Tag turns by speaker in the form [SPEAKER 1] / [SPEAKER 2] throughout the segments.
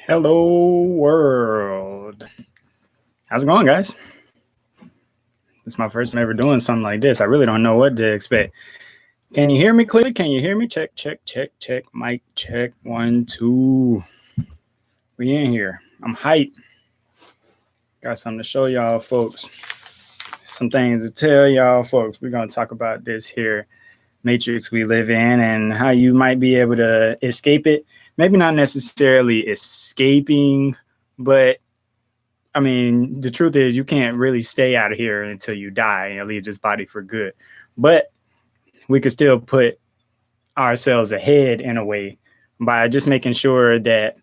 [SPEAKER 1] Hello, world. How's it going, guys? It's my first time ever doing something like this. I really don't know what to expect. Can you hear me clearly? Can you hear me? Check, check, check, check. Mic check. 1, 2. We in here. I'm hyped. Got something to show y'all, folks. Some things to tell y'all, folks. We're going to talk about this here matrix we live in and how you might be able to escape it. Maybe not necessarily escaping, but I mean, the truth is you can't really stay out of here until you die and leave this body for good. But we could still put ourselves ahead in a way by just making sure that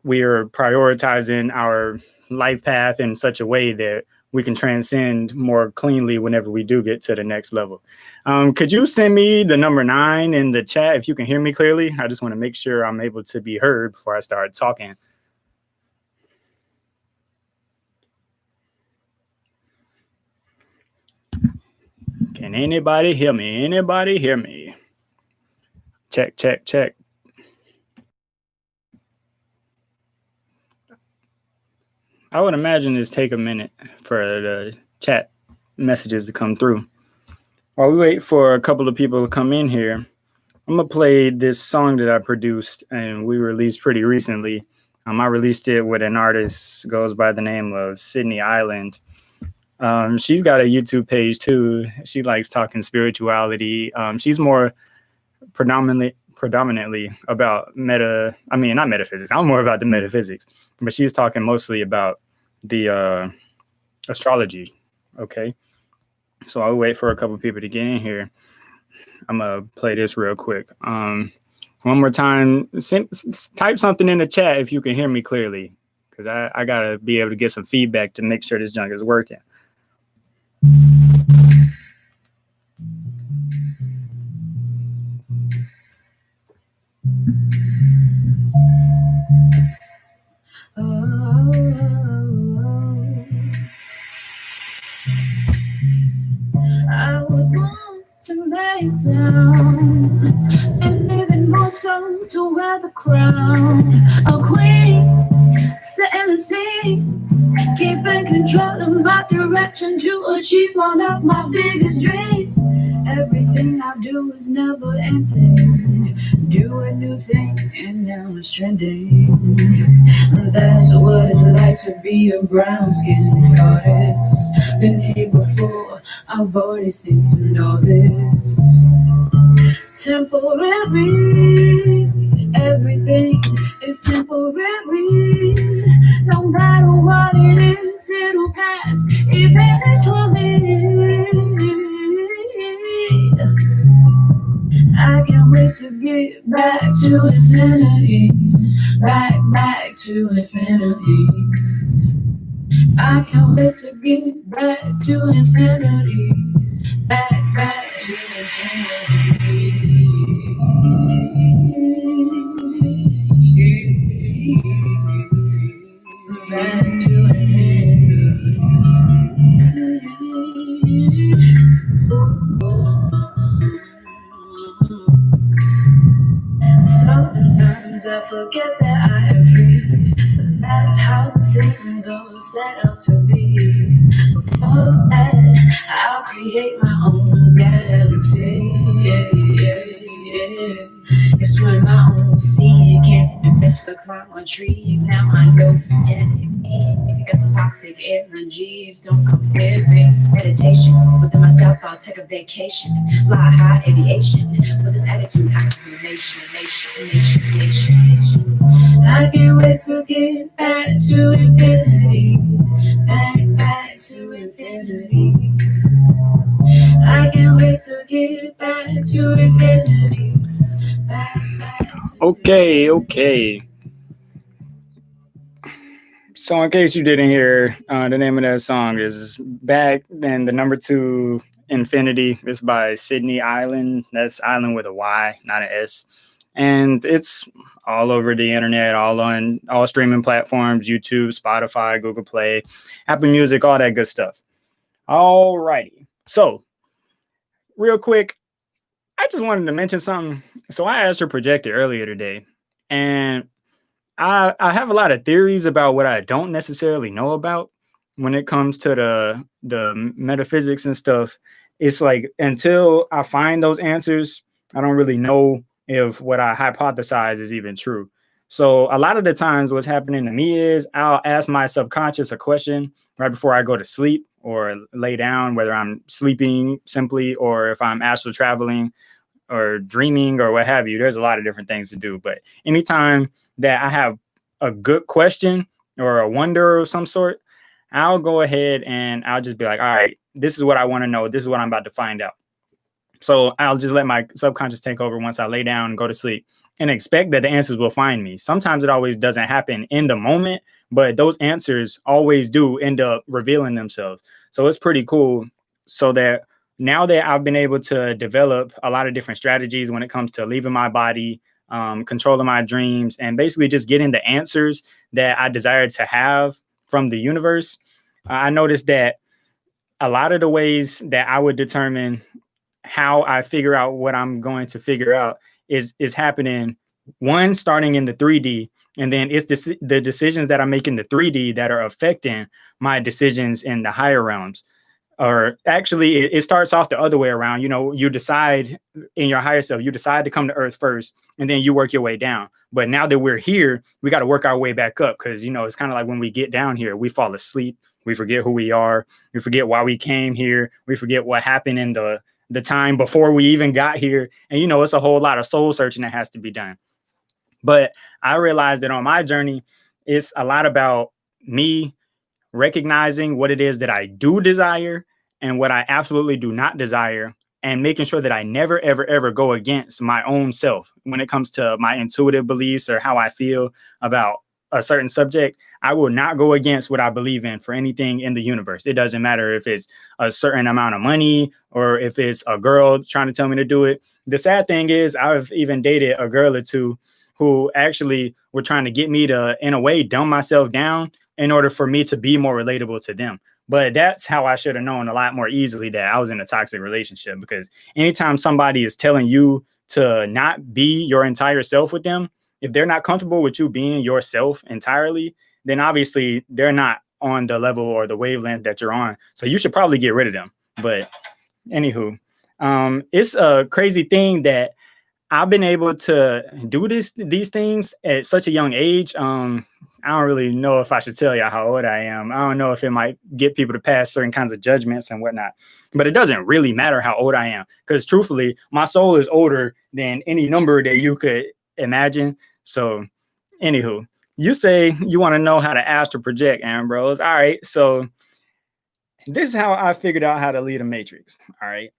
[SPEAKER 1] we are prioritizing our life path in such a way that we can transcend more cleanly whenever we do get to the next level. Could you send me the number 9 in the chat if you can hear me clearly? I just want to make sure I'm able to be heard before I start talking. Can anybody hear me? Anybody hear me? Check, check, check. I would imagine this take a minute for the chat messages to come through. While we wait for a couple of people to come in here, I'm going to play this song that I produced and we released pretty recently. I released it with an artist goes by the name of Sydney Island. She's got a YouTube page too. She likes talking spirituality. She's more predominantly about not metaphysics. I'm more about the metaphysics, but she's talking mostly about the astrology. Okay. So I'll wait for a couple people to get in here. I'm going to play this real quick. One more time, type something in the chat if you can hear me clearly, because I got to be able to get some feedback to make sure this junk is working. I was born to make sound, and even more so to wear the crown. A queen, setting the scene, keeping control of my direction to achieve all of my biggest dreams. Everything I do is never ending. Do a new thing, and now it's trending. That's what it's like to be a brown skin goddess. Been here before, I've already seen all this. Temporary, everything is temporary. No matter what it is, it'll pass eventually. I can't wait to get back to infinity. Back to infinity. I can't wait to get back to infinity. Back to infinity. Back to infinity. Sometimes I forget that I am free, but that's how things are set up to be. Before that, I'll create my own galaxy. Yeah, yeah, yeah. It's when my own seed can't defend the climb on tree. Now I know you can't hit me. If you got the toxic energies, don't come near me. Meditation within myself, I'll take a vacation. Fly high aviation with this attitude. I can be a nation. I can't wait to get back to infinity. Back to infinity. I can't wait to get back to infinity. Okay. So in case you didn't hear, the name of that song is Back, then the number 2, Infinity. It's by Sydney Island. That's Island with a Y, not an S. And it's all over the internet, all on all streaming platforms, YouTube, Spotify, Google Play, Apple Music, all that good stuff. All righty. So real quick, I just wanted to mention something. So I asked her projector earlier today, and I have a lot of theories about what I don't necessarily know about when it comes to the metaphysics and stuff. It's like until I find those answers, I don't really know if what I hypothesize is even true. So a lot of the times what's happening to me is I'll ask my subconscious a question right before I go to sleep or lay down, whether I'm sleeping simply or if I'm astral traveling or dreaming or what have you. There's a lot of different things to do. But anytime that I have a good question or a wonder of some sort, I'll go ahead and I'll just be like, all right, this is what I want to know. This is what I'm about to find out. So I'll just let my subconscious take over once I lay down and go to sleep and expect that the answers will find me. Sometimes it always doesn't happen in the moment, but those answers always do end up revealing themselves. So it's pretty cool. So that now that I've been able to develop a lot of different strategies when it comes to leaving my body, controlling my dreams, and basically just getting the answers that I desire to have from the universe, I noticed that a lot of the ways that I would determine how I figure out what I'm going to figure out is happening one starting in the 3D, and then it's the decisions that I make in the 3D that are affecting my decisions in the higher realms. Or actually, it starts off the other way around. You know, you decide in your higher self, you decide to come to Earth first, and then you work your way down. But now that we're here, we got to work our way back up because, you know, it's kind of like when we get down here, we fall asleep, we forget who we are, we forget why we came here, we forget what happened in the time before we even got here. And, you know, it's a whole lot of soul searching that has to be done. But I realized that on my journey, it's a lot about me recognizing what it is that I do desire and what I absolutely do not desire, and making sure that I never, ever, ever go against my own self when it comes to my intuitive beliefs or how I feel about a certain subject. I will not go against what I believe in for anything in the universe. It doesn't matter if it's a certain amount of money or if it's a girl trying to tell me to do it. The sad thing is, I've even dated a girl or two who actually were trying to get me to, in a way, dumb myself down in order for me to be more relatable to them. But that's how I should have known a lot more easily that I was in a toxic relationship, because anytime somebody is telling you to not be your entire self with them, if they're not comfortable with you being yourself entirely, then obviously they're not on the level or the wavelength that you're on. So you should probably get rid of them. But anywho, it's a crazy thing that I've been able to do these things at such a young age. I don't really know if I should tell you how old I am. I don't know if it might get people to pass certain kinds of judgments and whatnot, but it doesn't really matter how old I am, because truthfully, my soul is older than any number that you could imagine. So, anywho, you say you want to know how to astral project, Ambrose. All right, so this is how I figured out how to lead a matrix. All right.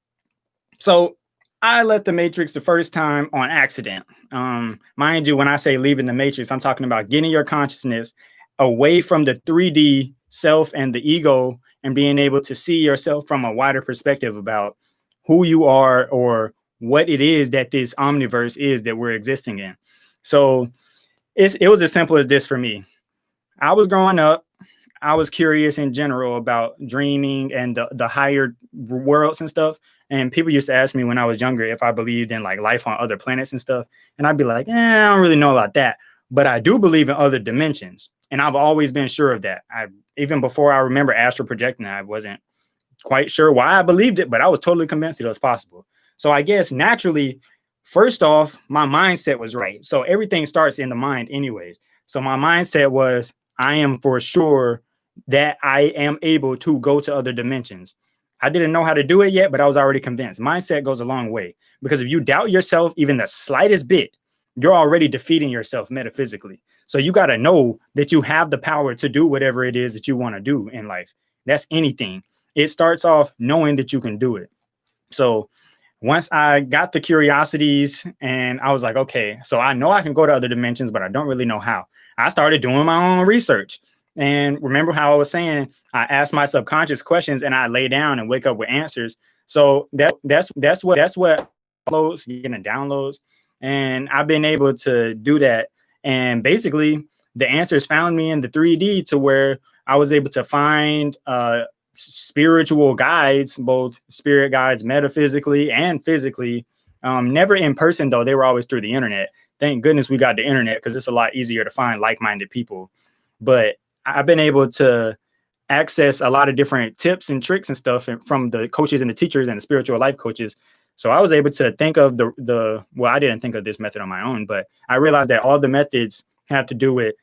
[SPEAKER 1] So I left the Matrix the first time on accident. Mind you, when I say leaving the Matrix, I'm talking about getting your consciousness away from the 3D self and the ego and being able to see yourself from a wider perspective about who you are or what it is that this omniverse is that we're existing in. So it was as simple as this for me. I was growing up. I was curious in general about dreaming and the higher worlds and stuff. And people used to ask me when I was younger if I believed in like life on other planets and stuff. And I'd be like, I don't really know about that. But I do believe in other dimensions. And I've always been sure of that. Even before I remember astral projecting, I wasn't quite sure why I believed it, but I was totally convinced it was possible. So I guess naturally, first off, my mindset was right. So everything starts in the mind anyways. So my mindset was, I am for sure that I am able to go to other dimensions. I didn't know how to do it yet, but I was already convinced. Mindset goes a long way, because if you doubt yourself even the slightest bit, you're already defeating yourself metaphysically. So you got to know that you have the power to do whatever it is that you want to do in life. That's anything. It starts off knowing that you can do it. So once I got the curiosities and I was like, okay, so I know I can go to other dimensions, but I don't really know how. I started doing my own research. And remember how I was saying, I asked my subconscious questions and I lay down and wake up with answers. So that's what downloads, getting downloads. And I've been able to do that. And basically the answers found me in the 3D to where I was able to find spiritual guides, both spirit guides metaphysically and physically, Never in person though. They were always through the internet. Thank goodness we got the internet because it's a lot easier to find like-minded people. But I've been able to access a lot of different tips and tricks and stuff from the coaches and the teachers and the spiritual life coaches. So I was able to think of well, I didn't think of this method on my own, but I realized that all the methods have to do with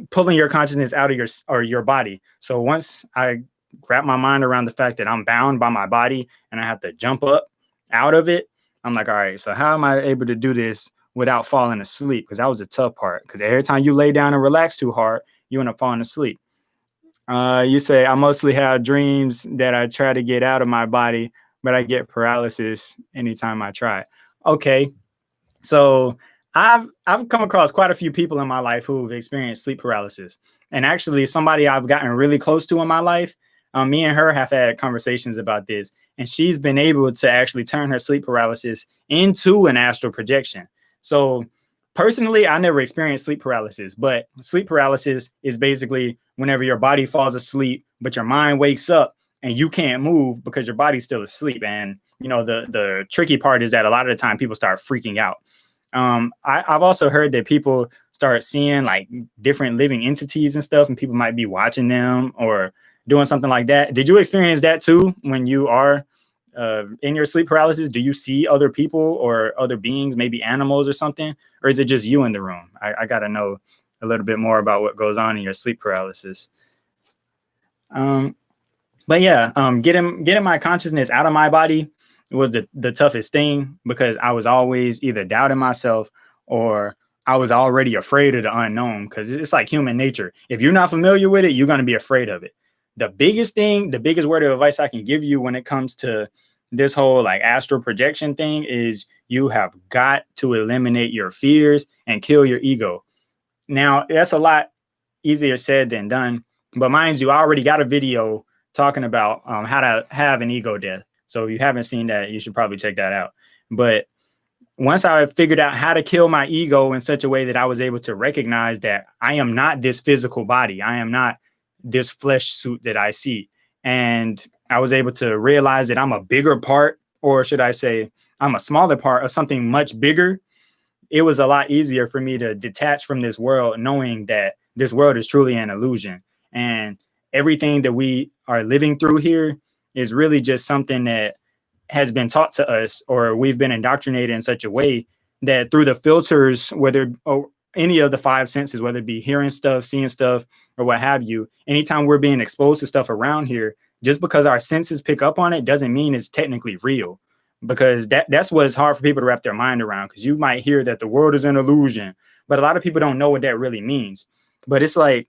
[SPEAKER 1] pulling your consciousness out of your body. So once I wrap my mind around the fact that I'm bound by my body and I have to jump up out of it, I'm like, all right, so how am I able to do this without falling asleep? Because that was a tough part. Because every time you lay down and relax too hard, you end up falling asleep. You say, I mostly have dreams that I try to get out of my body, but I get paralysis anytime I try. Okay. So I've come across quite a few people in my life who've experienced sleep paralysis. And actually somebody I've gotten really close to in my life, me and her have had conversations about this, and she's been able to actually turn her sleep paralysis into an astral projection. So personally, I never experienced sleep paralysis, but sleep paralysis is basically whenever your body falls asleep, but your mind wakes up and you can't move because your body's still asleep. And, you know, the tricky part is that a lot of the time people start freaking out. I've also heard that people start seeing like different living entities and stuff, and people might be watching them or doing something like that. Did you experience that too when you are in your sleep paralysis? Do you see other people or other beings, maybe animals or something? Or is it just you in the room? I got to know a little bit more about what goes on in your sleep paralysis. But yeah, getting my consciousness out of my body was the toughest thing, because I was always either doubting myself or I was already afraid of the unknown, because it's like human nature. If you're not familiar with it, you're going to be afraid of it. The biggest word of advice I can give you when it comes to this whole like astral projection thing is you have got to eliminate your fears and kill your ego. Now, that's a lot easier said than done, but mind you, I already got a video talking about how to have an ego death. So if you haven't seen that, you should probably check that out. But once I figured out how to kill my ego in such a way that I was able to recognize that I am not this physical body, I am not this flesh suit that I see. And I was able to realize that I'm a bigger part, or should I say, I'm a smaller part of something much bigger. It was a lot easier for me to detach from this world, knowing that this world is truly an illusion. And everything that we are living through here is really just something that has been taught to us, or we've been indoctrinated in such a way that through the filters, whether any of the five senses, whether it be hearing stuff, seeing stuff, or what have you, anytime we're being exposed to stuff around here, just because our senses pick up on it doesn't mean it's technically real. Because that's what's hard for people to wrap their mind around, because you might hear that the world is an illusion, but a lot of people don't know what that really means. But it's like,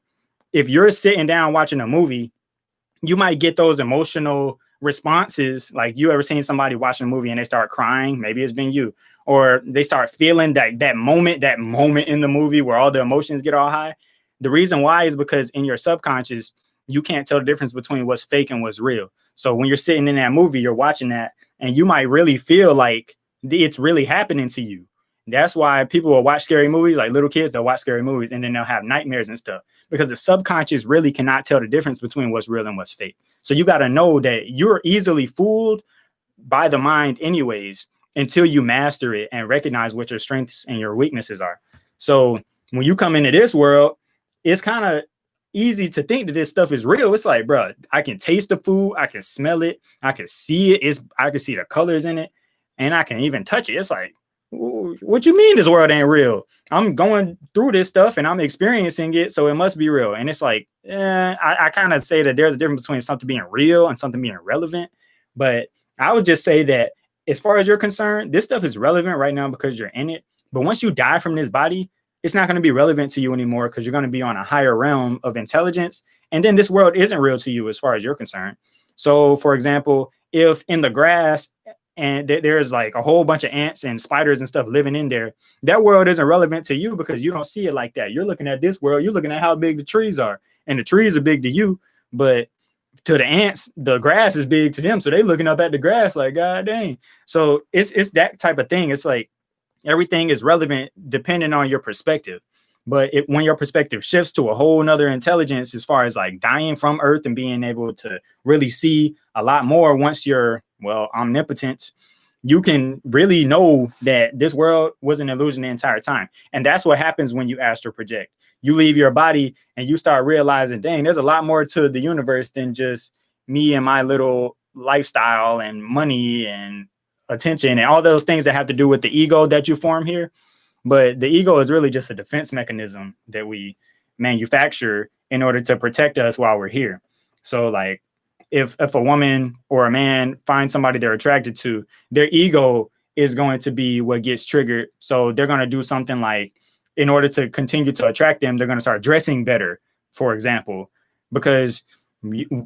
[SPEAKER 1] if you're sitting down watching a movie, you might get those emotional responses. Like, you ever seen somebody watching a movie and they start crying? Maybe it's been you. Or they start feeling that moment in the movie where all the emotions get all high. The reason why is because in your subconscious, you can't tell the difference between what's fake and what's real. So when you're sitting in that movie, you're watching that, and you might really feel like it's really happening to you. That's why people will watch scary movies, like little kids, they'll watch scary movies and then they'll have nightmares and stuff, because the subconscious really cannot tell the difference between what's real and what's fake. So you got to know that you're easily fooled by the mind anyways, until you master it and recognize what your strengths and your weaknesses are. So when you come into this world, it's kind of easy to think that this stuff is real. It's like, bro, I can taste the food, I can smell it, I can see it, I can see the colors in it, and I can even touch it. It's like, what you mean this world ain't real? I'm going through this stuff and I'm experiencing it, so it must be real. And it's like, I kind of say that there's a difference between something being real and something being relevant. But I would just say that as far as you're concerned, this stuff is relevant right now because you're in it. But once you die from this body, it's not going to be relevant to you anymore, because you're going to be on a higher realm of intelligence. And then this world isn't real to you as far as you're concerned. So, for example, if in the grass and there's like a whole bunch of ants and spiders and stuff living in there, that world isn't relevant to you because you don't see it like that. You're looking at this world, you're looking at how big the trees are, and the trees are big to you, but to the ants, the grass is big to them. So they looking up at the grass like, God dang. So it's that type of thing. It's like everything is relevant depending on your perspective. But when your perspective shifts to a whole nother intelligence, as far as like dying from Earth and being able to really see a lot more once you're, well, omnipotent, you can really know that this world was an illusion the entire time. And that's what happens when you astral project. You leave your body and you start realizing, dang, there's a lot more to the universe than just me and my little lifestyle and money and attention and all those things that have to do with the ego that you form here. But the ego is really just a defense mechanism that we manufacture in order to protect us while we're here. So like if a woman or a man finds somebody they're attracted to, their ego is going to be what gets triggered. So they're going to do something like, in order to continue to attract them, they're going to start dressing better, for example, because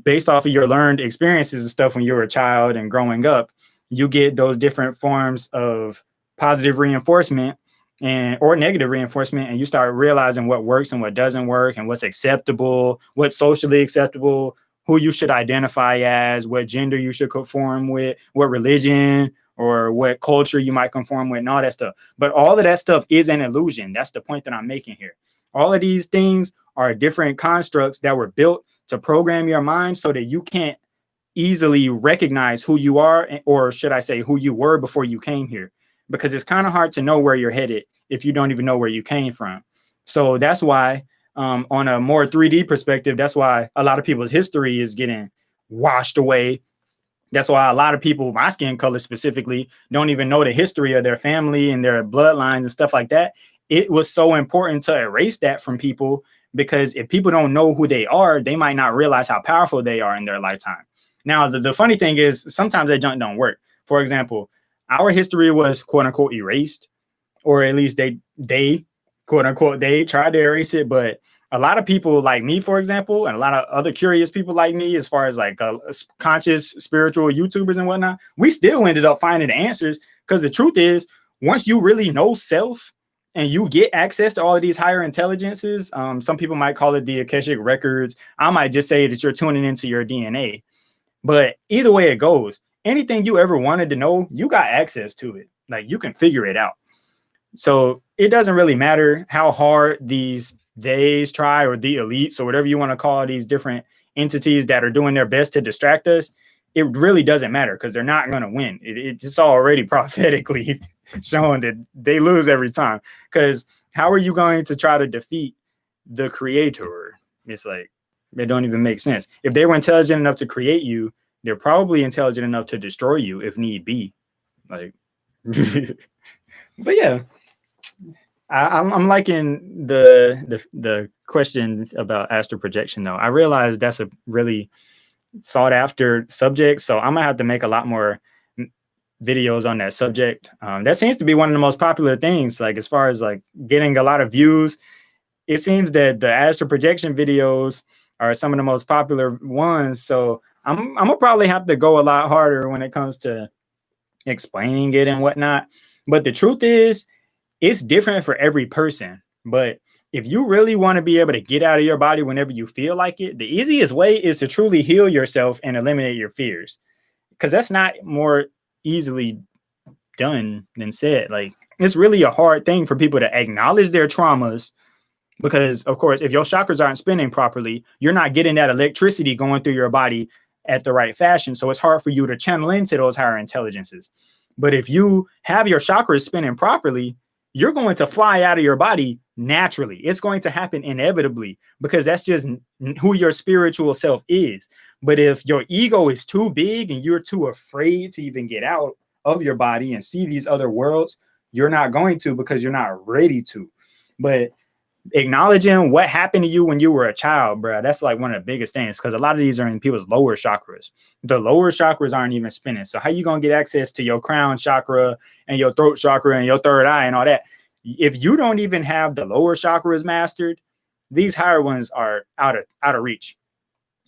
[SPEAKER 1] based off of your learned experiences and stuff when you were a child and growing up, you get those different forms of positive reinforcement and or negative reinforcement, and you start realizing what works and what doesn't work and what's acceptable, what's socially acceptable, who you should identify as, what gender you should conform with, what religion or what culture you might conform with, and all that stuff. But all of that stuff is an illusion. That's the point that I'm making here. All of these things are different constructs that were built to program your mind so that you can't easily recognize who you are, or should I say who you were before you came here, because it's kind of hard to know where you're headed if you don't even know where you came from. So that's why on a more 3D perspective, that's why a lot of people's history is getting washed away. That's why a lot of people, my skin color specifically, don't even know the history of their family and their bloodlines and stuff like that. It was so important to erase that from people, because if people don't know who they are, they might not realize how powerful they are in their lifetime. Now, the funny thing is sometimes that junk don't work. For example, our history was quote unquote erased, or at least they quote unquote, they tried to erase it. But a lot of people like me, for example, and a lot of other curious people like me, as far as like conscious spiritual YouTubers and whatnot, we still ended up finding the answers. Because the truth is, once you really know self and you get access to all of these higher intelligences, some people might call it the Akashic records. I might just say that you're tuning into your DNA. But either way it goes, anything you ever wanted to know, you got access to it. Like, you can figure it out. So it doesn't really matter how hard these days try, or the elites, or whatever you want to call these different entities that are doing their best to distract us. It really doesn't matter, because they're not going to win. It's already prophetically shown that they lose every time. Because how are you going to try to defeat the creator? It's like, it don't even make sense. If they were intelligent enough to create you, they're probably intelligent enough to destroy you if need be. Like, but yeah, I'm liking the questions about astral projection though. I realize that's a really sought after subject, so I'm gonna have to make a lot more videos on that subject. That seems to be one of the most popular things, like as far as like getting a lot of views. It seems that the astral projection videos are some of the most popular ones. So I'm gonna probably have to go a lot harder when it comes to explaining it and whatnot. But the truth is, it's different for every person. But if you really want to be able to get out of your body whenever you feel like it, the easiest way is to truly heal yourself and eliminate your fears. Because that's not more easily done than said. Like, it's really a hard thing for people to acknowledge their traumas, because of course, if your chakras aren't spinning properly, you're not getting that electricity going through your body at the right fashion. So it's hard for you to channel into those higher intelligences. But if you have your chakras spinning properly, you're going to fly out of your body naturally. It's going to happen inevitably, because that's just who your spiritual self is. But if your ego is too big and you're too afraid to even get out of your body and see these other worlds, you're not going to, because you're not ready to. But acknowledging what happened to you when you were a child, bro, that's like one of the biggest things, because a lot of these are in people's lower chakras. The lower chakras aren't even spinning. So how you gonna get access to your crown chakra and your throat chakra and your third eye and all that if you don't even have the lower chakras mastered? These higher ones are out of reach.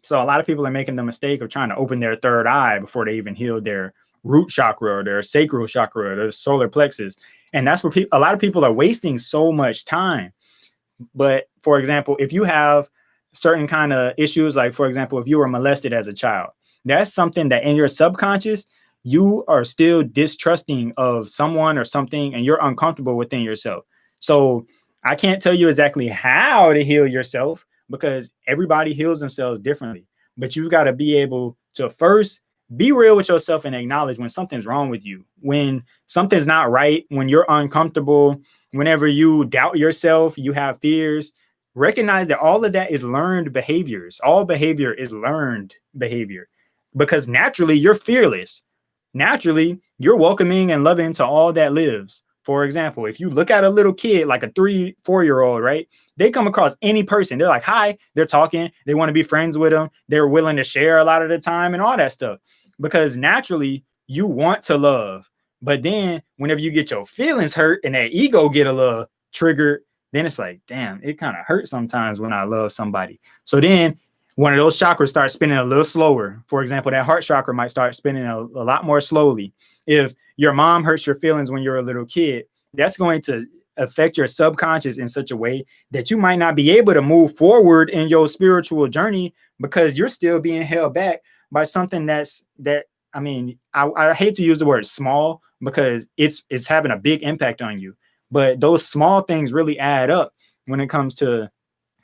[SPEAKER 1] So a lot of people are making the mistake of trying to open their third eye before they even heal their root chakra or their sacral chakra or their solar plexus. And that's where a lot of people are wasting so much time. But for example, if you have certain kind of issues, like for example, if you were molested as a child, that's something that in your subconscious, you are still distrusting of someone or something, and you're uncomfortable within yourself. So I can't tell you exactly how to heal yourself, because everybody heals themselves differently. But you've got to be able to first be real with yourself and acknowledge when something's wrong with you, when something's not right, when you're uncomfortable, whenever you doubt yourself, you have fears. Recognize that all of that is learned behaviors. All behavior is learned behavior because naturally you're fearless. Naturally, you're welcoming and loving to all that lives. For example, if you look at a little kid, like a 3-4-year-old, right? They come across any person. They're like, hi, they're talking. They want to be friends with them. They're willing to share a lot of the time and all that stuff because naturally you want to love. But then whenever you get your feelings hurt and that ego get a little triggered, then it's like, damn, it kind of hurts sometimes when I love somebody. So then one of those chakras starts spinning a little slower. For example, that heart chakra might start spinning a lot more slowly. If your mom hurts your feelings when you're a little kid, that's going to affect your subconscious in such a way that you might not be able to move forward in your spiritual journey because you're still being held back by something I hate to use the word small because it's having a big impact on you. But those small things really add up when it comes to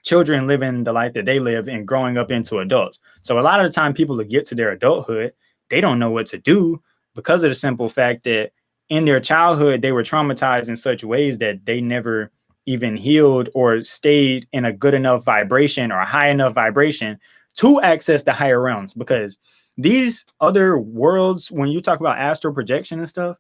[SPEAKER 1] children living the life that they live and growing up into adults. So a lot of the time people that get to their adulthood, they don't know what to do because of the simple fact that in their childhood, they were traumatized in such ways that they never even healed or stayed in a good enough vibration or a high enough vibration to access the higher realms. Because these other worlds, when you talk about astral projection and stuff,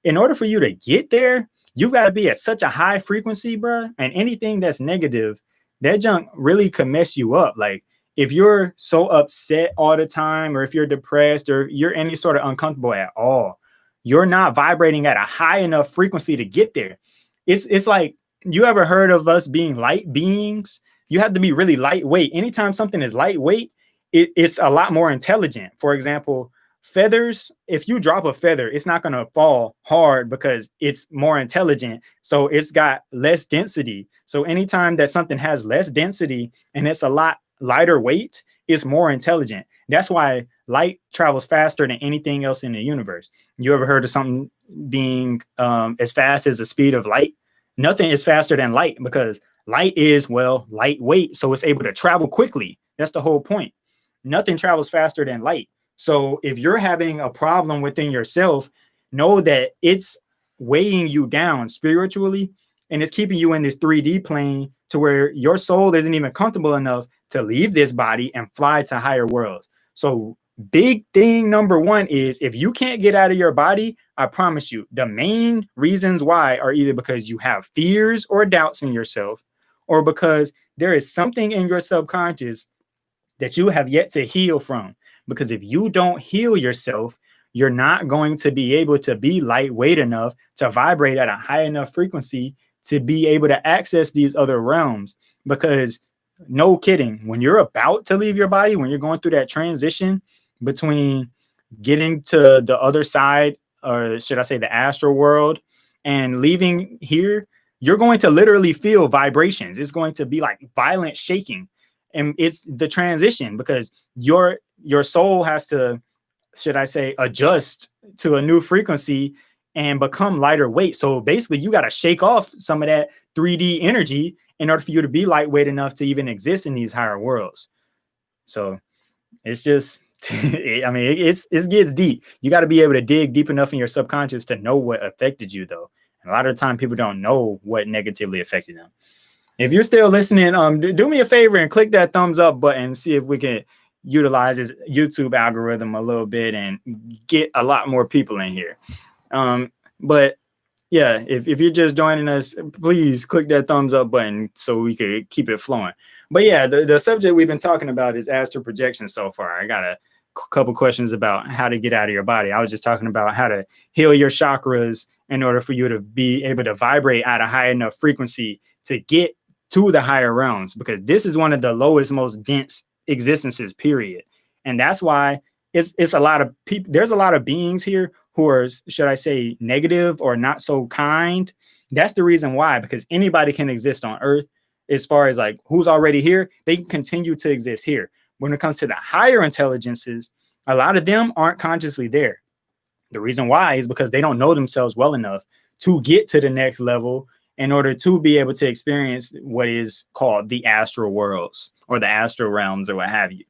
[SPEAKER 1] in order for you to get there, you've got to be at such a high frequency, bro. And anything that's negative, that junk really could mess you up. Like if you're so upset all the time, or if you're depressed, or you're any sort of uncomfortable at all, you're not vibrating at a high enough frequency to get there. It's like, you ever heard of us being light beings? You have to be really lightweight. Anytime something is lightweight, it's a lot more intelligent. For example, feathers, if you drop a feather, it's not going to fall hard because it's more intelligent. So it's got less density. So anytime that something has less density and it's a lot lighter weight, it's more intelligent. That's why light travels faster than anything else in the universe. You ever heard of something being as fast as the speed of light? Nothing is faster than light because light is, well, lightweight. So it's able to travel quickly. That's the whole point. Nothing travels faster than light. So if you're having a problem within yourself, know that it's weighing you down spiritually and it's keeping you in this 3D plane to where your soul isn't even comfortable enough to leave this body and fly to higher worlds. So big thing number one is if you can't get out of your body, I promise you, the main reasons why are either because you have fears or doubts in yourself, or because there is something in your subconscious that you have yet to heal from. Because if you don't heal yourself, you're not going to be able to be lightweight enough to vibrate at a high enough frequency to be able to access these other realms. Because no kidding, when you're about to leave your body, when you're going through that transition between getting to the other side, or should I say the astral world, and leaving here, you're going to literally feel vibrations. It's going to be like violent shaking. And it's the transition because your soul has to, should I say, adjust to a new frequency and become lighter weight. So basically you got to shake off some of that 3D energy in order for you to be lightweight enough to even exist in these higher worlds. So it's just, I mean, it gets deep. You got to be able to dig deep enough in your subconscious to know what affected you, though. And a lot of the time people don't know what negatively affected them. If you're still listening, do me a favor and click that thumbs up button. See if we can utilize this YouTube algorithm a little bit and get a lot more people in here. But yeah, if you're just joining us, please click that thumbs up button so we could keep it flowing. But yeah, the subject we've been talking about is astral projection so far. I got a couple questions about how to get out of your body. I was just talking about how to heal your chakras in order for you to be able to vibrate at a high enough frequency to get to the higher realms, because this is one of the lowest, most dense existences, period. And that's why it's a lot of people. There's a lot of beings here who are, should I say, negative or not so kind. That's the reason why, because anybody can exist on Earth. As far as like who's already here, they can continue to exist here. When it comes to the higher intelligences, a lot of them aren't consciously there. The reason why is because they don't know themselves well enough to get to the next level in order to be able to experience what is called the astral worlds or the astral realms or what have you.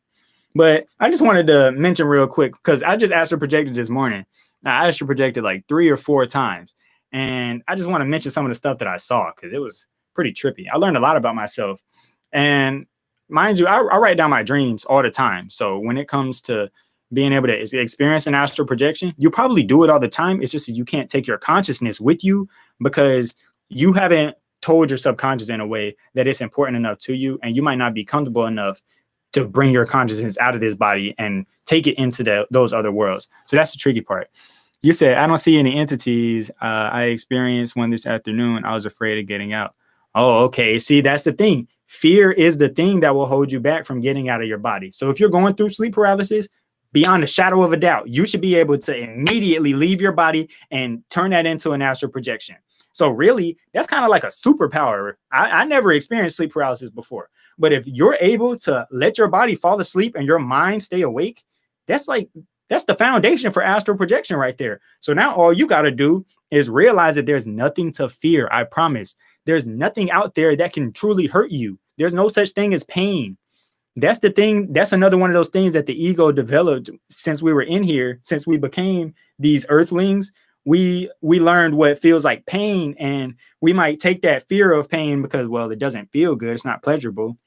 [SPEAKER 1] But I just wanted to mention real quick, because I just astral projected this morning. I astral projected like 3 or 4 times. And I just want to mention some of the stuff that I saw because it was pretty trippy. I learned a lot about myself. And mind you, I write down my dreams all the time. So when it comes to being able to experience an astral projection, you probably do it all the time. It's just that you can't take your consciousness with you because you haven't told your subconscious in a way that it's important enough to you, and you might not be comfortable enough to bring your consciousness out of this body and take it into those other worlds. So that's the tricky part. You said, I don't see any entities. I experienced one this afternoon. I was afraid of getting out. Oh, okay. See, that's the thing. Fear is the thing that will hold you back from getting out of your body. So if you're going through sleep paralysis, beyond a shadow of a doubt, you should be able to immediately leave your body and turn that into an astral projection. So really, that's kind of like a superpower. I never experienced sleep paralysis before. But if you're able to let your body fall asleep and your mind stay awake, that's the foundation for astral projection right there. So now all you got to do is realize that there's nothing to fear. I promise. There's nothing out there that can truly hurt you. There's no such thing as pain. That's the thing. That's another one of those things that the ego developed since we were in here, since we became these earthlings. We learned what feels like pain, and we might take that fear of pain because, well, it doesn't feel good. It's not pleasurable.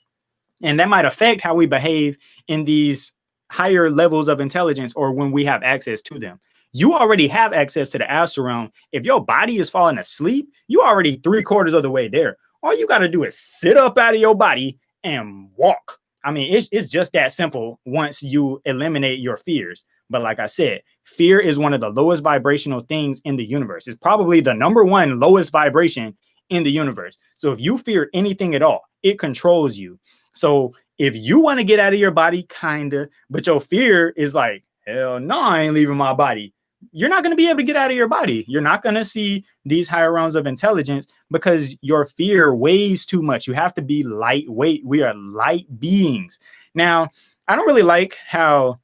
[SPEAKER 1] And that might affect how we behave in these higher levels of intelligence or when we have access to them. You already have access to the astral realm. If your body is falling asleep, you already 3/4 of the way there. All you got to do is sit up out of your body and walk. I mean, it's just that simple once you eliminate your fears. But like I said, fear is one of the lowest vibrational things in the universe. It's probably the number one lowest vibration in the universe. So if you fear anything at all, it controls you. So if you want to get out of your body, kinda, but your fear is like, hell no, I ain't leaving my body. You're not going to be able to get out of your body. You're not going to see these higher realms of intelligence because your fear weighs too much. You have to be lightweight. We are light beings. Now, I don't really like how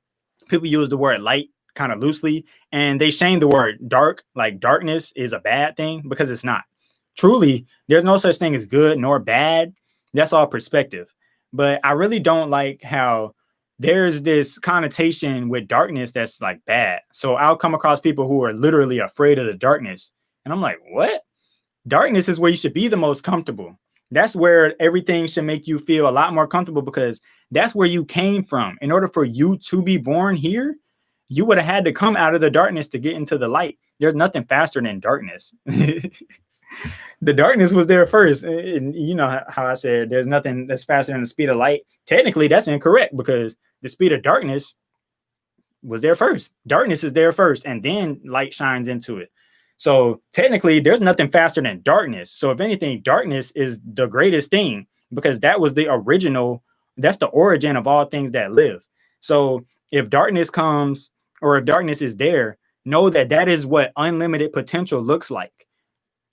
[SPEAKER 1] people use the word light kind of loosely, and they shame the word dark, like darkness is a bad thing, because it's not. Truly, there's no such thing as good nor bad. That's all perspective. But I really don't like how there's this connotation with darkness that's like bad. So I'll come across people who are literally afraid of the darkness. And I'm like, what? Darkness is where you should be the most comfortable. That's where everything should make you feel a lot more comfortable because that's where you came from. In order for you to be born here, you would have had to come out of the darkness to get into the light. There's nothing faster than darkness. The darkness was there first. And you know how I said there's nothing that's faster than the speed of light. Technically, that's incorrect because the speed of darkness was there first. Darkness is there first, and then light shines into it. So technically, there's nothing faster than darkness. So if anything, darkness is the greatest thing because that was the original, that's the origin of all things that live. So if darkness comes, or if darkness is there, know that that is what unlimited potential looks like.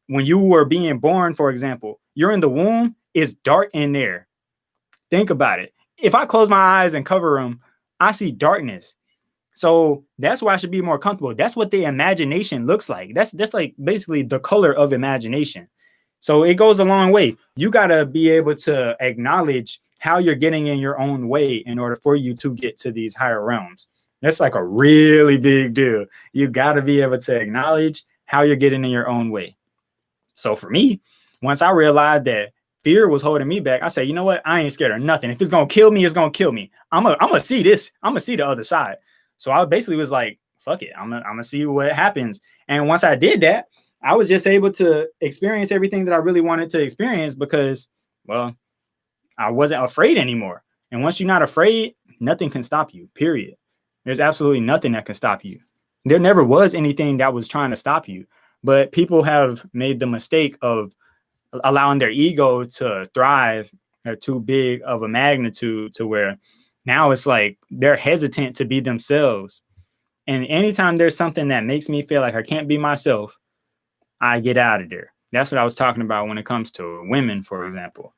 [SPEAKER 1] When you were being born, for example, you're in the womb, it's dark in there. Think about it. If I close my eyes and cover them, I see darkness. So that's why I should be more comfortable. That's what the imagination looks like. That's like basically the color of imagination. So it goes a long way. You got to be able to acknowledge how you're getting in your own way in order for you to get to these higher realms. That's like a really big deal. You got to be able to acknowledge how you're getting in your own way. So for me, once I realized that fear was holding me back, I said, you know what? I ain't scared of nothing. If it's going to kill me, it's going to kill me. I'm going to see this. I'm going to see the other side. So I basically was like, fuck it. I'm going to see what happens. And once I did that, I was just able to experience everything that I really wanted to experience because, well, I wasn't afraid anymore. And once you're not afraid, nothing can stop you, period. There's absolutely nothing that can stop you. There never was anything that was trying to stop you. But people have made the mistake of allowing their ego to thrive at too big of a magnitude to where now it's like they're hesitant to be themselves. And anytime there's something that makes me feel like I can't be myself, I get out of there. That's what I was talking about when it comes to women, for example.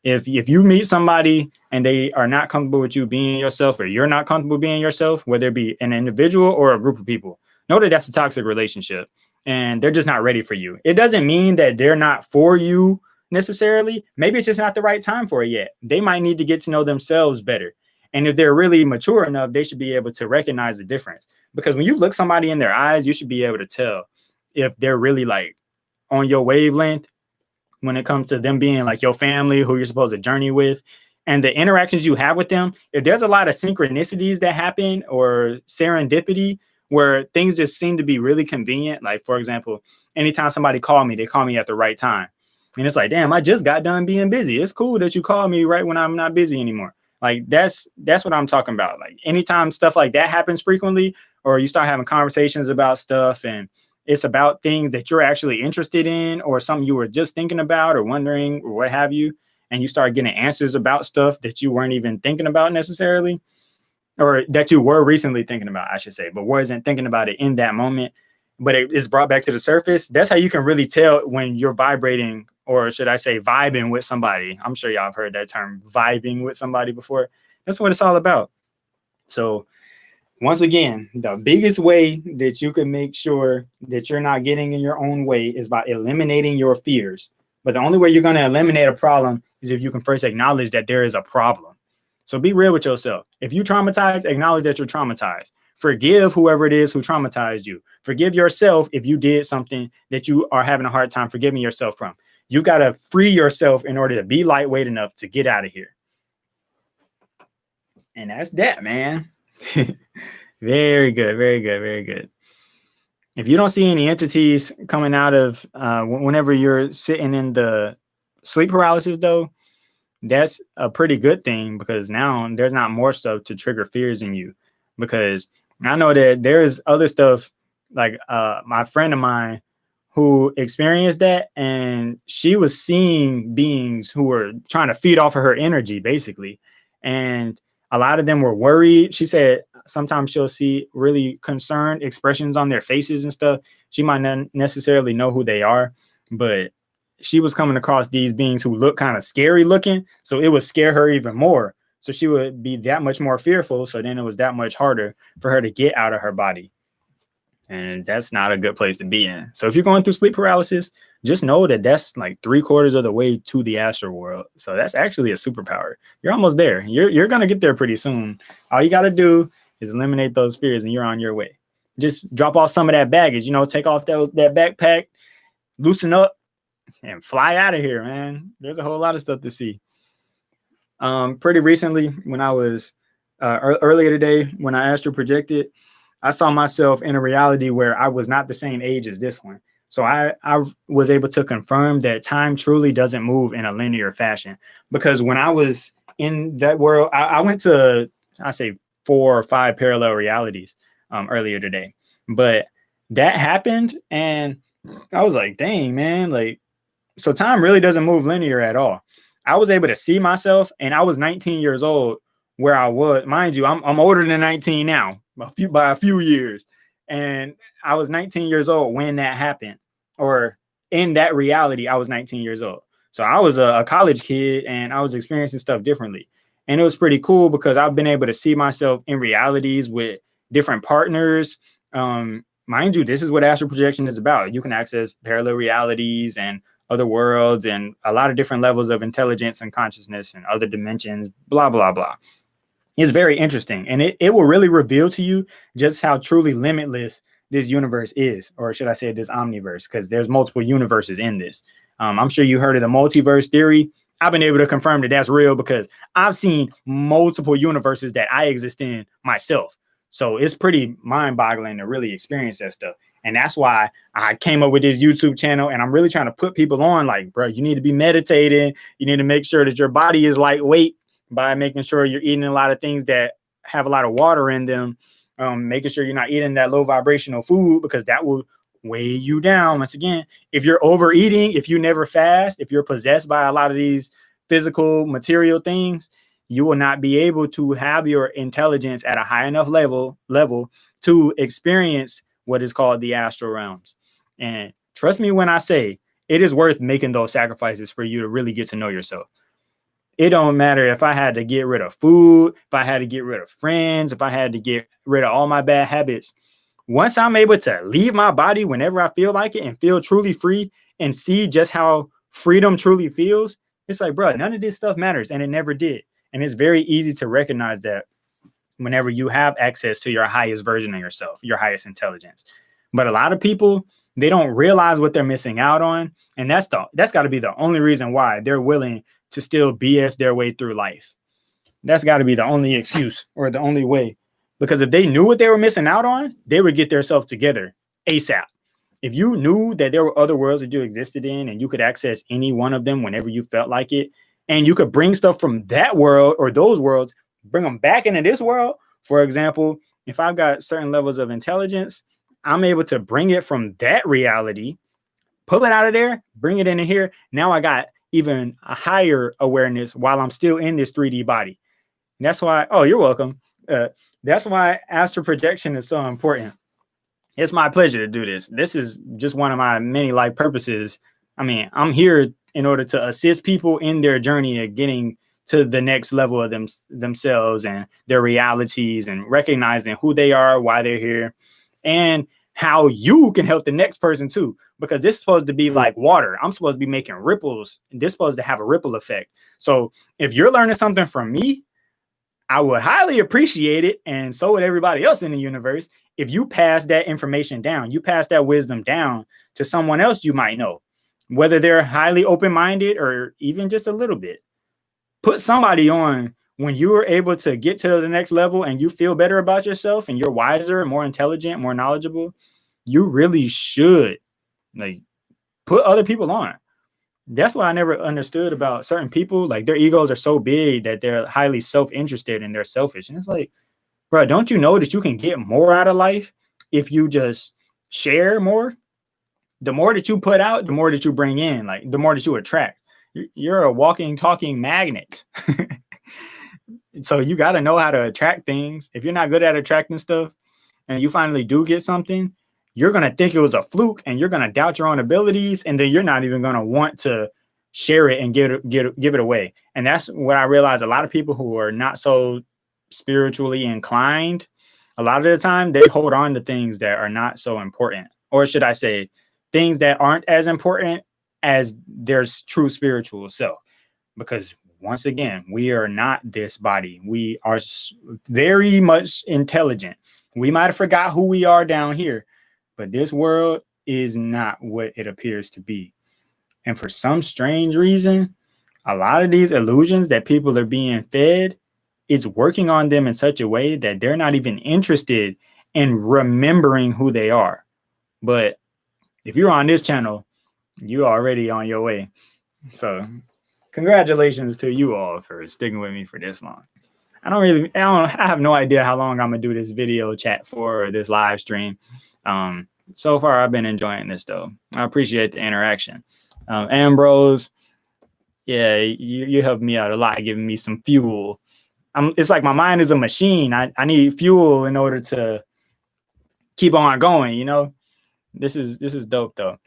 [SPEAKER 1] If you meet somebody and they are not comfortable with you being yourself, or you're not comfortable being yourself, whether it be an individual or a group of people, know that that's a toxic relationship and they're just not ready for you. It doesn't mean that they're not for you necessarily. Maybe it's just not the right time for it yet. They might need to get to know themselves better. And if they're really mature enough, they should be able to recognize the difference. Because when you look somebody in their eyes, you should be able to tell if they're really like on your wavelength when it comes to them being like your family, who you're supposed to journey with, and the interactions you have with them. If there's a lot of synchronicities that happen or serendipity where things just seem to be really convenient, like for example, anytime somebody call me, they call me at the right time. And it's like, damn, I just got done being busy. It's cool that you call me right when I'm not busy anymore. Like that's what I'm talking about. Like anytime stuff like that happens frequently, or you start having conversations about stuff and it's about things that you're actually interested in or something you were just thinking about or wondering or what have you, and you start getting answers about stuff that you weren't even thinking about necessarily, or that you were recently thinking about, I should say, but wasn't thinking about it in that moment, but it is brought back to the surface. That's how you can really tell when you're vibrating, or should I say vibing with somebody. I'm sure y'all have heard that term, vibing with somebody before. That's what it's all about. So once again, the biggest way that you can make sure that you're not getting in your own way is by eliminating your fears. But the only way you're going to eliminate a problem is if you can first acknowledge that there is a problem. So be real with yourself. If you're traumatized, acknowledge that you're traumatized. Forgive whoever it is who traumatized you. Forgive yourself if you did something that you are having a hard time forgiving yourself from. You got to free yourself in order to be lightweight enough to get out of here. And that's that, man. Very good, very good, very good. If you don't see any entities coming out of whenever you're sitting in the sleep paralysis, though, that's a pretty good thing, because now there's not more stuff to trigger fears in you. Because I know that there's other stuff, like my friend of mine who experienced that, and she was seeing beings who were trying to feed off of her energy, basically. And a lot of them were worried. She said sometimes she'll see really concerned expressions on their faces and stuff. She might not necessarily know who they are, but she was coming across these beings who look kind of scary looking. So it would scare her even more. So she would be that much more fearful. So then it was that much harder for her to get out of her body. And that's not a good place to be in. So if you're going through sleep paralysis, just know that that's like 3/4 of the way to the astral world. So that's actually a superpower. You're almost there. You're going to get there pretty soon. All you got to do is eliminate those fears and you're on your way. Just drop off some of that baggage, take off that backpack, loosen up, and fly out of here, man. There's a whole lot of stuff to see. Pretty recently, when I was earlier today, when I astral projected, I saw myself in a reality where I was not the same age as this one. So I was able to confirm that time truly doesn't move in a linear fashion. Because when I was in that world, I went to, I say 4 or 5 parallel realities earlier today. But that happened, and I was like, dang, man, like, so time really doesn't move linear at all. I was able to see myself, and I was 19 years old where I was. Mind you, I'm older than 19 now, by a few years. And I was 19 years old when that happened, or in that reality, I was 19 years old. So I was a college kid, and I was experiencing stuff differently. And it was pretty cool because I've been able to see myself in realities with different partners. Mind you, this is what astral projection is about. You can access parallel realities and other worlds and a lot of different levels of intelligence and consciousness and other dimensions, blah, blah, blah. It's very interesting. And it will really reveal to you just how truly limitless this universe is, or should I say this omniverse, because there's multiple universes in this. I'm sure you heard of the multiverse theory. I've been able to confirm that that's real because I've seen multiple universes that I exist in myself. So it's pretty mind-boggling to really experience that stuff. And that's why I came up with this YouTube channel, and I'm really trying to put people on like, bro, you need to be meditating. You need to make sure that your body is lightweight by making sure you're eating a lot of things that have a lot of water in them. Making sure you're not eating that low vibrational food, because that will weigh you down. Once again, if you're overeating, if you never fast, if you're possessed by a lot of these physical material things, you will not be able to have your intelligence at a high enough level to experience what is called the astral realms. And trust me when I say it is worth making those sacrifices for you to really get to know yourself. It don't matter if I had to get rid of food, if I had to get rid of friends, if I had to get rid of all my bad habits. Once I'm able to leave my body whenever I feel like it and feel truly free and see just how freedom truly feels, it's like, bro, none of this stuff matters. And it never did. And it's very easy to recognize that whenever you have access to your highest version of yourself, your highest intelligence. But a lot of people, they don't realize what they're missing out on. And that's got to be the only reason why they're willing to still BS their way through life. That's got to be the only excuse or the only way. Because if they knew what they were missing out on, they would get themselves together ASAP. If you knew that there were other worlds that you existed in and you could access any one of them whenever you felt like it, and you could bring stuff from that world or those worlds, bring them back into this world. For example, if I've got certain levels of intelligence, I'm able to bring it from that reality, pull it out of there, bring it into here. Now I got even a higher awareness while I'm still in this 3D body. And that's why, oh, you're welcome. That's why astral projection is so important. It's my pleasure to do this. This is just one of my many life purposes. I mean, I'm here in order to assist people in their journey of getting to the next level of themselves and their realities and recognizing who they are, why they're here, and how you can help the next person too. Because this is supposed to be like water. I'm supposed to be making ripples. This is supposed to have a ripple effect. So if you're learning something from me, I would highly appreciate it. And so would everybody else in the universe. If you pass that information down, you pass that wisdom down to someone else you might know, whether they're highly open-minded or even just a little bit. Put somebody on when you are able to get to the next level and you feel better about yourself and you're wiser, more intelligent, more knowledgeable. You really should like put other people on. That's why I never understood about certain people. Like their egos are so big that they're highly self-interested and they're selfish. And it's like, bro, don't you know that you can get more out of life if you just share more? The more that you put out, the more that you bring in, like the more that you attract. You're a walking, talking magnet. So you got to know how to attract things. If you're not good at attracting stuff and you finally do get something, you're going to think it was a fluke and you're going to doubt your own abilities. And then you're not even going to want to share it and give it away. And that's what I realized. A lot of people who are not so spiritually inclined, a lot of the time they hold on to things that are not so important. Or should I say things that aren't as important as their true spiritual self. Because once again, we are not this body. We are very much intelligent. We might have forgot who we are down here, but this world is not what it appears to be. And for some strange reason, a lot of these illusions that people are being fed, it's working on them in such a way that they're not even interested in remembering who they are. But if you're on this channel, you're already on your way. So congratulations to you all for sticking with me for this long. I have no idea how long I'm gonna do this video chat for or this live stream. So far I've been enjoying this though. I appreciate the interaction. Ambrose, yeah, you helped me out a lot, giving me some fuel. It's like my mind is a machine. I need fuel in order to keep on going, you know. This is dope though.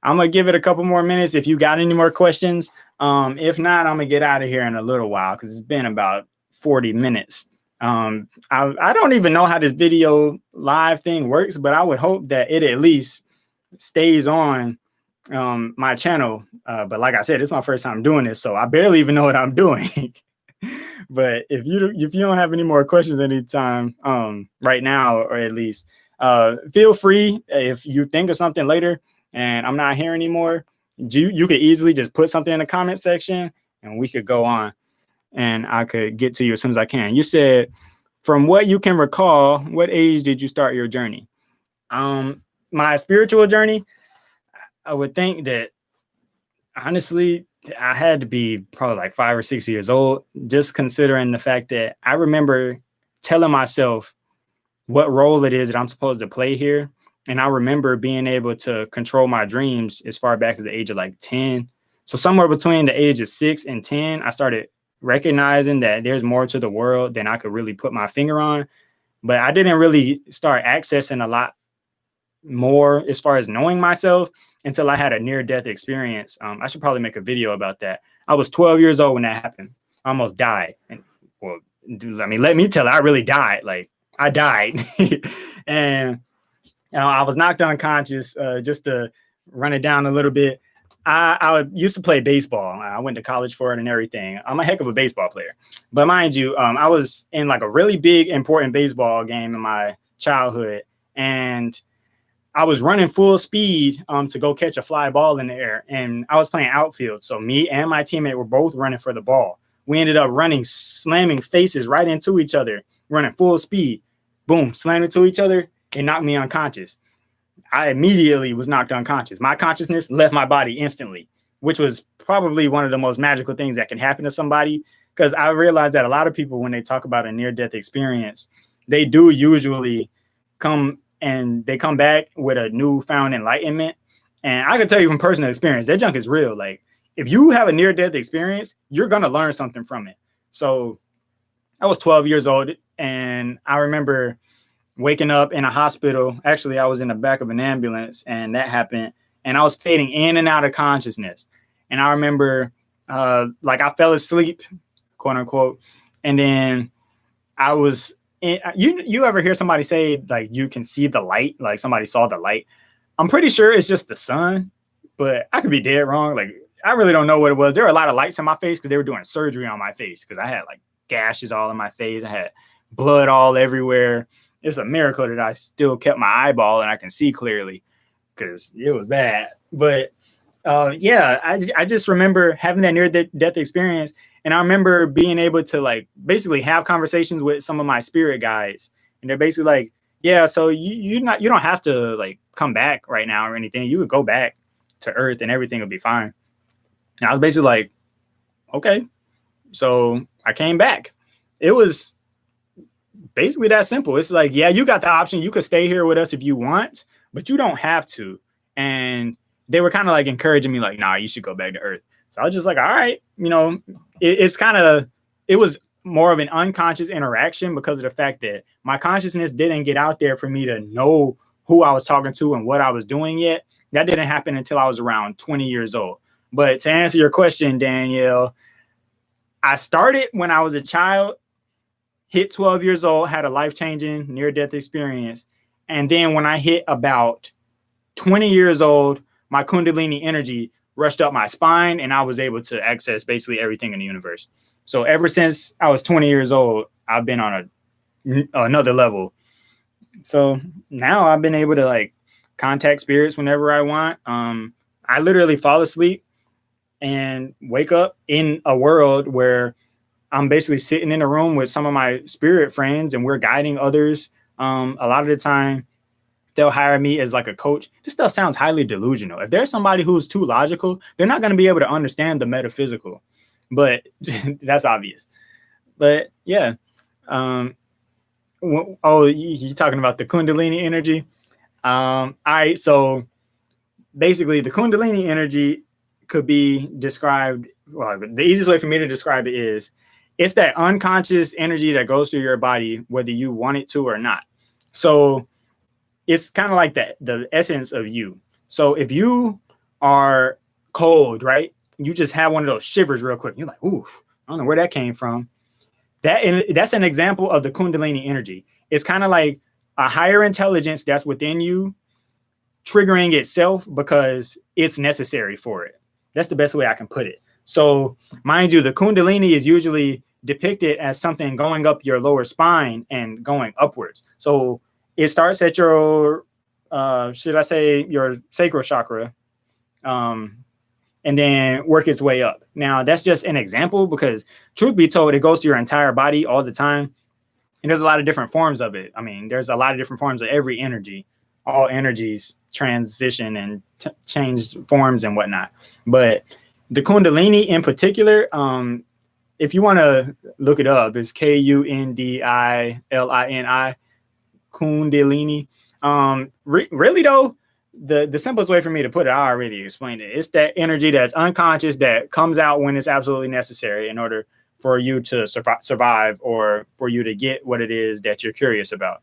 [SPEAKER 1] I'm gonna give it a couple more minutes if you got any more questions. If not, I'm gonna get out of here in a little while because it's been about 40 minutes. I don't even know how this video live thing works, but I would hope that it at least stays on my channel. But like I said, it's my first time doing this, so I barely even know what I'm doing. But if you don't have any more questions anytime right now, or at least feel free if you think of something later and I'm not here anymore, you could easily just put something in the comment section and we could go on and I could get to you as soon as I can. You said, from what you can recall, what age did you start your journey? My spiritual journey, I would think that honestly, I had to be probably like 5 or 6 years old, just considering the fact that I remember telling myself what role it is that I'm supposed to play here. And I remember being able to control my dreams as far back as the age of like 10. So somewhere between the age of 6 and 10, I started recognizing that there's more to the world than I could really put my finger on. But I didn't really start accessing a lot more as far as knowing myself until I had a near-death experience. I should probably make a video about that. I was 12 years old when that happened. I almost died. And well, I mean, let me tell you, I really died. Like I died. And I was knocked unconscious. Just to run it down a little bit, I used to play baseball. I went to college for it and everything. I'm a heck of a baseball player. But mind you, I was in like a really big, important baseball game in my childhood. And I was running full speed to go catch a fly ball in the air. And I was playing outfield. So me and my teammate were both running for the ball. We ended up running, slamming faces right into each other, running full speed. Boom, slammed into each other. It knocked me unconscious. I immediately was knocked unconscious. My consciousness left my body instantly, which was probably one of the most magical things that can happen to somebody. Because I realized that a lot of people, when they talk about a near-death experience, they do usually come back with a newfound enlightenment. And I can tell you from personal experience, that junk is real. Like, if you have a near-death experience, you're going to learn something from it. So I was 12 years old, and I remember waking up in a hospital. Actually, I was in the back of an ambulance, and that happened. And I was fading in and out of consciousness. And I remember, like, I fell asleep, quote unquote. And then I was you ever hear somebody say, like, you can see the light, like somebody saw the light? I'm pretty sure it's just the sun, but I could be dead wrong. Like, I really don't know what it was. There were a lot of lights in my face because they were doing surgery on my face, because I had like gashes all in my face. I had blood all everywhere. It's a miracle that I still kept my eyeball and I can see clearly, because it was bad. But yeah, I just remember having that near-death experience. And I remember being able to, like, basically have conversations with some of my spirit guides. And they're basically like, yeah, so you don't have to, like, come back right now or anything. You would go back to Earth and everything would be fine. And I was basically like, okay. So I came back. It was basically that simple. It's like, yeah, you got the option. You could stay here with us if you want, but you don't have to. And they were kind of like encouraging me, like, nah, you should go back to Earth. So I was just like, all right, it was more of an unconscious interaction because of the fact that my consciousness didn't get out there for me to know who I was talking to and what I was doing yet. That didn't happen until I was around 20 years old. But to answer your question, Danielle, I started when I was a child, hit 12 years old, had a life-changing near-death experience. And then when I hit about 20 years old, my Kundalini energy rushed up my spine and I was able to access basically everything in the universe. So ever since I was 20 years old, I've been on another level. So now I've been able to, like, contact spirits whenever I want. I literally fall asleep and wake up in a world where I'm basically sitting in a room with some of my spirit friends and we're guiding others. A lot of the time they'll hire me as like a coach. This stuff sounds highly delusional. If there's somebody who's too logical, they're not going to be able to understand the metaphysical, but that's obvious. But yeah. You're talking about the Kundalini energy. All right. So basically the Kundalini energy could be described. Well, the easiest way for me to describe it is it's that unconscious energy that goes through your body, whether you want it to or not. So it's kind of like the essence of you. So if you are cold, right, you just have one of those shivers real quick. You're like, ooh, I don't know where that came from. That's an example of the Kundalini energy. It's kind of like a higher intelligence that's within you triggering itself because it's necessary for it. That's the best way I can put it. So mind you, the Kundalini is usually depicted as something going up your lower spine and going upwards. So it starts at your, your sacral chakra, and then work its way up. Now, that's just an example because, truth be told, it goes to your entire body all the time. And there's a lot of different forms of it. I mean, there's a lot of different forms of every energy. All energies transition and change forms and whatnot. But the Kundalini in particular, if you want to look it up, it's Kundilini. Kundalini. Really though, the simplest way for me to put it, I already explained it. It's that energy that's unconscious that comes out when it's absolutely necessary in order for you to survive or for you to get what it is that you're curious about.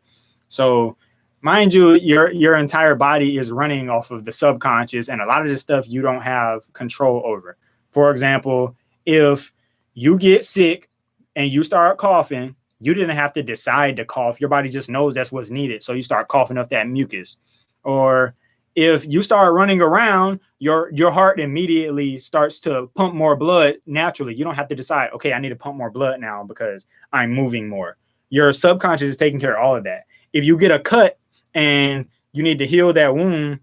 [SPEAKER 1] So mind you, your entire body is running off of the subconscious, and a lot of this stuff you don't have control over. For example, if you get sick and you start coughing, you didn't have to decide to cough. Your body just knows that's what's needed. So you start coughing up that mucus. Or if you start running around, your heart immediately starts to pump more blood naturally. You don't have to decide, okay, I need to pump more blood now because I'm moving more. Your subconscious is taking care of all of that. If you get a cut and you need to heal that wound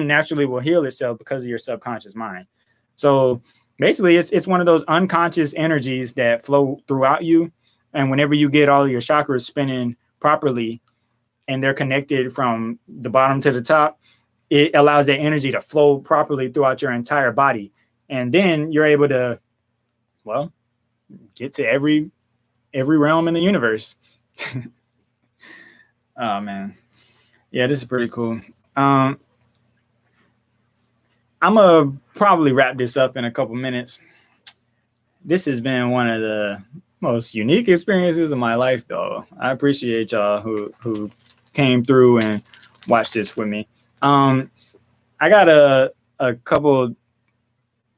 [SPEAKER 1] naturally will heal itself because of your subconscious mind. So basically, it's one of those unconscious energies that flow throughout you. And whenever you get all of your chakras spinning properly and they're connected from the bottom to the top, it allows that energy to flow properly throughout your entire body. And then you're able to, well, get to every realm in the universe. Oh, man. Yeah, this is pretty cool. I'm going to probably wrap this up in a couple minutes. This has been one of the most unique experiences of my life, though. I appreciate y'all who came through and watched this with me. I got a couple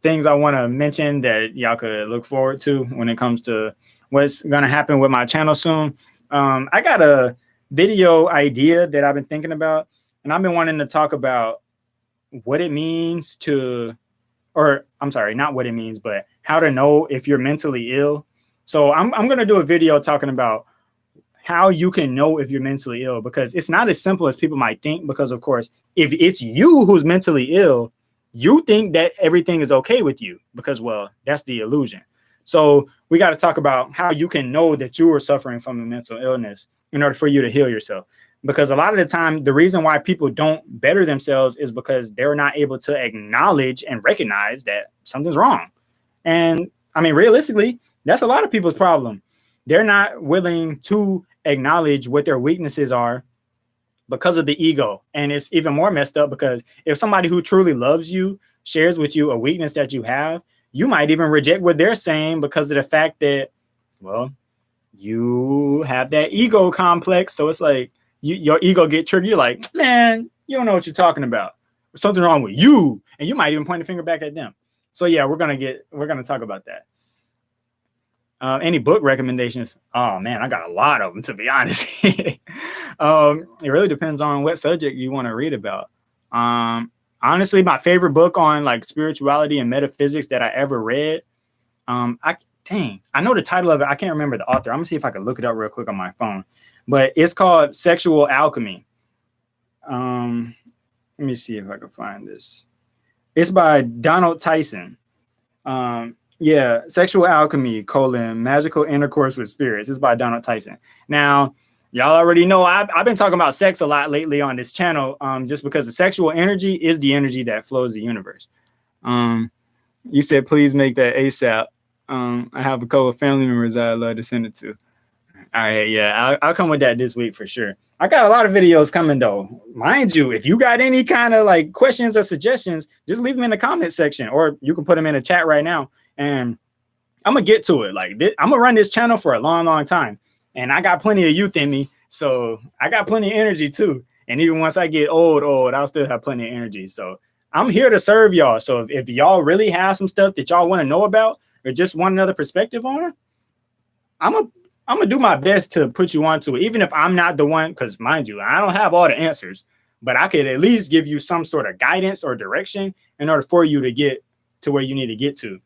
[SPEAKER 1] things I want to mention that y'all could look forward to when it comes to what's going to happen with my channel soon. I got a video idea that I've been thinking about, and I've been wanting to talk about what it means to, or I'm sorry, not what it means, but how to know if you're mentally ill. So I'm going to do a video talking about how you can know if you're mentally ill, because it's not as simple as people might think. Because of course, if it's you who's mentally ill, you think that everything is okay with you because, well, that's the illusion. So we got to talk about how you can know that you are suffering from a mental illness in order for you to heal yourself. Because a lot of the time, the reason why people don't better themselves is because they're not able to acknowledge and recognize that something's wrong. And I mean, realistically, that's a lot of people's problem. They're not willing to acknowledge what their weaknesses are because of the ego. And it's even more messed up because if somebody who truly loves you shares with you a weakness that you have, you might even reject what they're saying because of the fact that, well, you have that ego complex. So it's like your ego get triggered. You're like, man, you don't know what you're talking about. There's something wrong with you. And you might even point the finger back at them. So yeah, we're going to talk about that. Any book recommendations? Oh man, I got a lot of them, to be honest. It really depends on what subject you want to read about. Honestly, my favorite book on like spirituality and metaphysics that I ever read. I know the title of it. I can't remember the author. I'm gonna see if I can look it up real quick on my phone. But it's called Sexual Alchemy. Let me see if I can find this. It's by Donald Tyson. Yeah, Sexual Alchemy, Magical Intercourse with Spirits. It's by Donald Tyson. Now, y'all already know I've been talking about sex a lot lately on this channel, just because the sexual energy is the energy that flows the universe. You said, please make that ASAP. I have a couple of family members I'd love to send it to. All right, yeah, I'll come with that this week for sure. I got a lot of videos coming though. Mind you, if you got any kind of like questions or suggestions, just leave them in the comment section, or you can put them in the chat right now. And I'm gonna get to it. Like I'm gonna run this channel for a long, long time, and I got plenty of youth in me, so I got plenty of energy too. And even once I get old, I'll still have plenty of energy. So I'm here to serve y'all. So if y'all really have some stuff that y'all want to know about, or just want another perspective on, I'm gonna do my best to put you onto it, even if I'm not the one. Because mind you, I don't have all the answers, but I could at least give you some sort of guidance or direction in order for you to get to where you need to get to.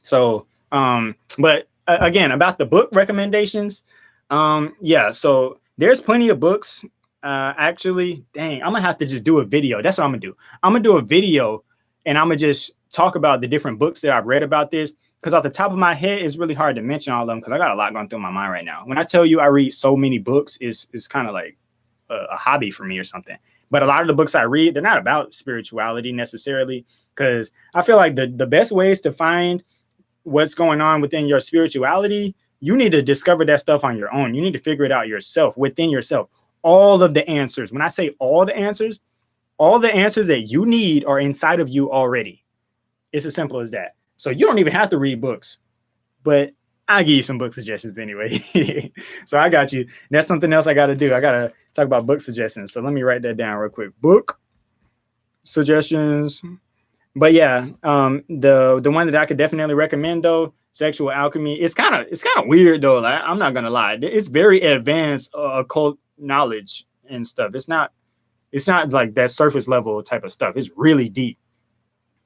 [SPEAKER 1] So, but again, about the book recommendations, yeah, so there's plenty of books. Actually, dang, I'm gonna have to just do a video. That's what I'm gonna do. I'm gonna do a video and I'm gonna just talk about the different books that I've read about this. Because off the top of my head, it's really hard to mention all of them because I got a lot going through my mind right now. When I tell you I read so many books, it's kind of like a hobby for me or something. But a lot of the books I read, they're not about spirituality necessarily, because I feel like the best ways to find what's going on within your spirituality, you need to discover that stuff on your own. You need to figure it out yourself, within yourself. All of the answers, when I say all the answers that you need are inside of you already. It's as simple as that. So you don't even have to read books, but I'll give you some book suggestions anyway. So I got you. That's something else I got to do. I got to talk about book suggestions. So let me write that down real quick. Book suggestions. But yeah, the one that I could definitely recommend though, Sexual Alchemy. It's kind of weird though. Like, I'm not gonna lie, it's very advanced occult knowledge and stuff. It's not It's not like that surface level type of stuff. It's really deep.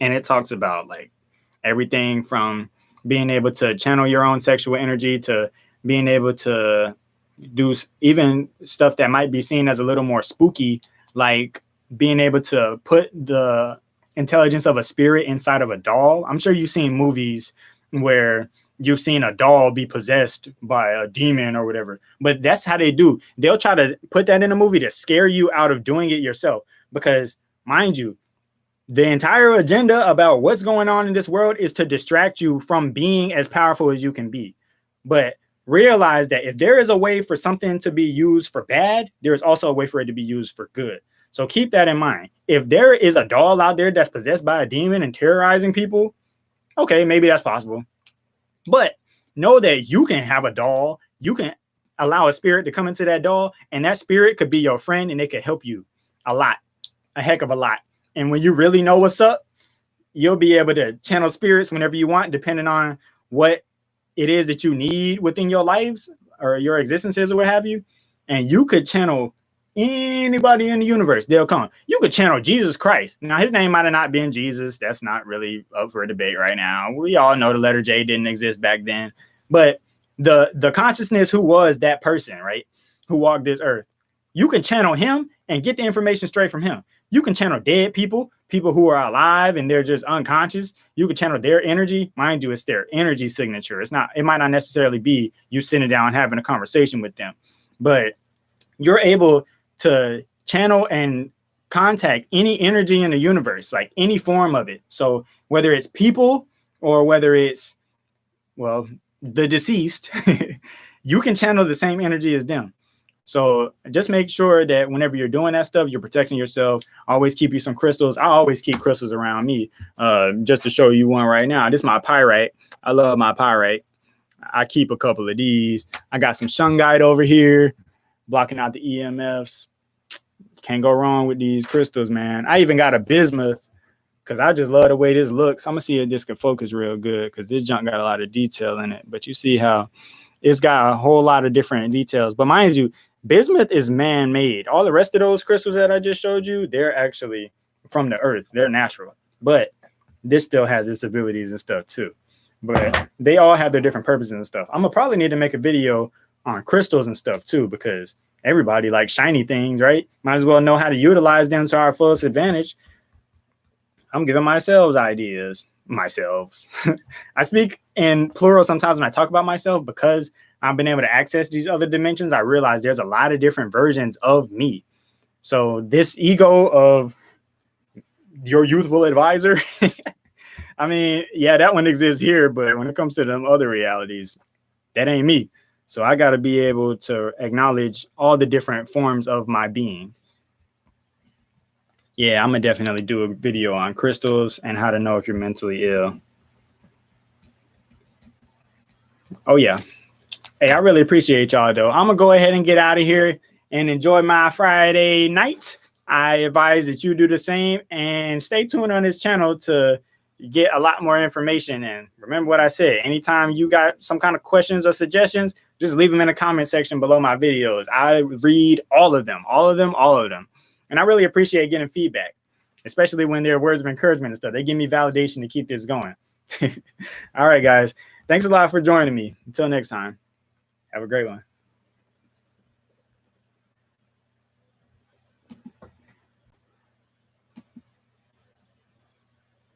[SPEAKER 1] And it talks about like everything from being able to channel your own sexual energy to being able to do even stuff that might be seen as a little more spooky, like being able to put the intelligence of a spirit inside of a doll. I'm sure you've seen movies where you've seen a doll be possessed by a demon or whatever, but that's how they do. They'll try to put that in a movie to scare you out of doing it yourself, because mind you, the entire agenda about what's going on in this world is to distract you from being as powerful as you can be. But realize that if there is a way for something to be used for bad, there is also a way for it to be used for good. So keep that in mind. If there is a doll out there that's possessed by a demon and terrorizing people, okay, maybe that's possible. But know that you can have a doll. You can allow a spirit to come into that doll, and that spirit could be your friend, and it could help you a lot, a heck of a lot. And when you really know what's up, you'll be able to channel spirits whenever you want, depending on what it is that you need within your lives or your existences or what have you. And you could channel anybody in the universe. They'll come. You could channel Jesus Christ. Now, his name might have not been Jesus. That's not really up for a debate right now. We all know the letter J didn't exist back then. But the consciousness who was that person, right, who walked this earth, you can channel him and get the information straight from him. You can channel dead people, people who are alive and they're just unconscious. You can channel their energy. Mind you, it's their energy signature. It's not, it might not necessarily be you sitting down and having a conversation with them, but you're able to channel and contact any energy in the universe, like any form of it. So whether it's people or whether it's, well, the deceased, you can channel the same energy as them. So just make sure that whenever you're doing that stuff, you're protecting yourself. Always keep you some crystals. I always keep crystals around me, just to show you one right now. This is my pyrite. I love my pyrite. I keep a couple of these. I got some shungite over here, blocking out the EMFs. Can't go wrong with these crystals, man. I even got a bismuth because I just love the way this looks. I'm going to see if this can focus real good because this junk got a lot of detail in it. But you see how it's got a whole lot of different details. But mind you, bismuth is man-made. All the rest of those crystals that I just showed you, they're actually from the earth. They're natural. But this still has its abilities and stuff too. But they all have their different purposes and stuff. I'm going to probably need to make a video on crystals and stuff too, because everybody likes shiny things, right? Might as well know how to utilize them to our fullest advantage. I'm giving myself ideas. Myself. I speak in plural sometimes when I talk about myself because I've been able to access these other dimensions. I realize there's a lot of different versions of me. So this ego of your youthful advisor, I mean, yeah, that one exists here, but when it comes to them other realities, that ain't me. So I got to be able to acknowledge all the different forms of my being. Yeah, I'm going to definitely do a video on crystals and how to know if you're mentally ill. Oh, yeah. Hey, I really appreciate y'all, though. I'm going to go ahead and get out of here and enjoy my Friday night. I advise that you do the same and stay tuned on this channel to get a lot more information. And remember what I said, anytime you got some kind of questions or suggestions, just leave them in the comment section below my videos. I read all of them. And I really appreciate getting feedback, especially when there are words of encouragement and stuff. They give me validation to keep this going. All right, guys. Thanks a lot for joining me. Until next time, have a great one.